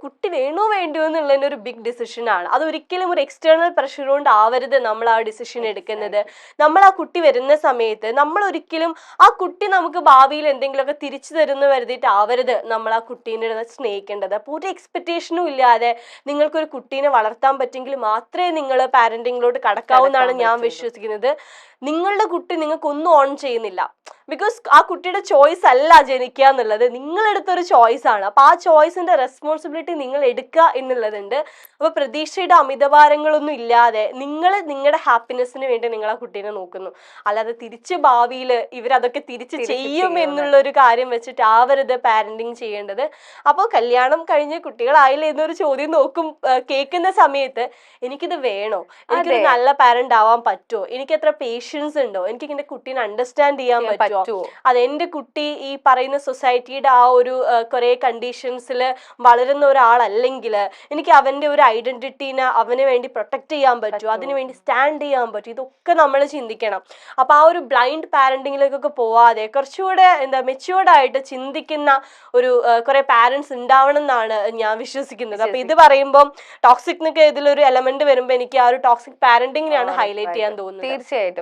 കുട്ടി വേണോ വേണ്ടിയോ എന്നുള്ളതിന്റെ ഒരു ബിഗ് ഡിസിഷൻ ആണ്. അതൊരിക്കലും ഒരു എക്സ്റ്റേണൽ പ്രഷർ കൊണ്ട് ആവരുത് നമ്മൾ ആ ഡിസിഷൻ എടുക്കുന്നത്. നമ്മൾ ആ കുട്ടി വരുന്ന സമയത്ത് നമ്മൾ ഒരിക്കലും ആ കുട്ടി നമുക്ക് ഭാവിയിൽ എന്തെങ്കിലുമൊക്കെ തിരിച്ചു തരുന്ന കരുതിയിട്ട് ആവരുത് നമ്മൾ ആ കുട്ടീനെ സ്നേഹിക്കേണ്ടത്. അപ്പോൾ ഒരു എക്സ്പെക്ടേഷനും ഇല്ലാതെ നിങ്ങൾക്കൊരു കുട്ടീനെ വളർത്താൻ പറ്റുമെങ്കിൽ മാത്രമേ നിങ്ങൾ പാരന്റിങ്ങിലോട്ട് കടക്കാവൂന്നാണ് ഞാൻ വിശ്വസിക്കുന്നത്. നിങ്ങളുടെ കുട്ടി നിങ്ങൾക്കൊന്നും ഓൺ ചെയ്യുന്നില്ല. ബിക്കോസ് ആ കുട്ടിയുടെ ചോയ്സ് അല്ല ജനിക്കുക എന്നുള്ളത്, നിങ്ങളെടുത്തൊരു ചോയ്സ് ആണ്. അപ്പൊ ആ ചോയ്സിന്റെ റെസ്പോൺസിബിലിറ്റി നിങ്ങൾ എടുക്കുക എന്നുള്ളതുണ്ട്. അപ്പൊ പ്രതീക്ഷയുടെ അമിതഭാരങ്ങളൊന്നും ഇല്ലാതെ നിങ്ങൾ നിങ്ങളുടെ ഹാപ്പിനെസ്സിന് വേണ്ടി നിങ്ങൾ ആ കുട്ടീനെ നോക്കുന്നു. അല്ലാതെ തിരിച്ച് ഭാവിയിൽ ഇവരതൊക്കെ തിരിച്ച് ചെയ്യും എന്നുള്ളൊരു കാര്യം വെച്ചിട്ട് ആവരുത് പാരന്റിങ് ചെയ്യേണ്ടത്. അപ്പോൾ കല്യാണം കഴിഞ്ഞ് കുട്ടികളായില്ല എന്നൊരു ചോദ്യം കേൾക്കുന്ന സമയത്ത് എനിക്കിത് വേണോ, എനിക്കൊരു നല്ല പാരന്റ് ആവാൻ പറ്റുമോ, എനിക്ക് എത്ര പേഷ്യൻസ് ഉണ്ടോ, എനിക്ക് എന്റെ കുട്ടീനെ അണ്ടർസ്റ്റാൻഡ് ചെയ്യാൻ പറ്റുമോ, അത് എന്റെ കുട്ടി ഈ പറയുന്ന സൊസൈറ്റിയുടെ ആ ഒരു കുറെ കണ്ടീഷൻസിൽ വളരുന്ന ഒരാളല്ലെങ്കിൽ എനിക്ക് അവന്റെ ഒരു ഐഡന്റിറ്റീനെ അവന് വേണ്ടി പ്രൊട്ടക്ട് ചെയ്യാൻ പറ്റുമോ, അതിനു വേണ്ടി സ്റ്റാൻഡ് ചെയ്യാൻ പറ്റും. ഇതൊക്കെ നമ്മൾ ചിന്തിക്കണം. അപ്പൊ ആ ഒരു ബ്ലൈൻഡ് പാരന്റിങ്ങിലേക്കൊക്കെ പോവാതെ കുറച്ചുകൂടെ മെച്യൂർഡ് ആയിട്ട് ചിന്തിക്കുന്ന ഒരു കുറെ പാരന്റ്സ് ഉണ്ടാവണം എന്നാണ് ഞാൻ വിശ്വസിക്കുന്നത്. അപ്പൊ ഇത് പറയുമ്പോൾ ടോക്സിക് എന്നൊക്കെ ഇതിലൊരു എലമെന്റ് വരുമ്പോൾ എനിക്ക് ആ ഒരു ടോക്സിക് പാരന്റിങ്ങിനെയാണ് ഹൈലൈറ്റ് ചെയ്യാൻ തോന്നുന്നത്. തീർച്ചയായിട്ടും.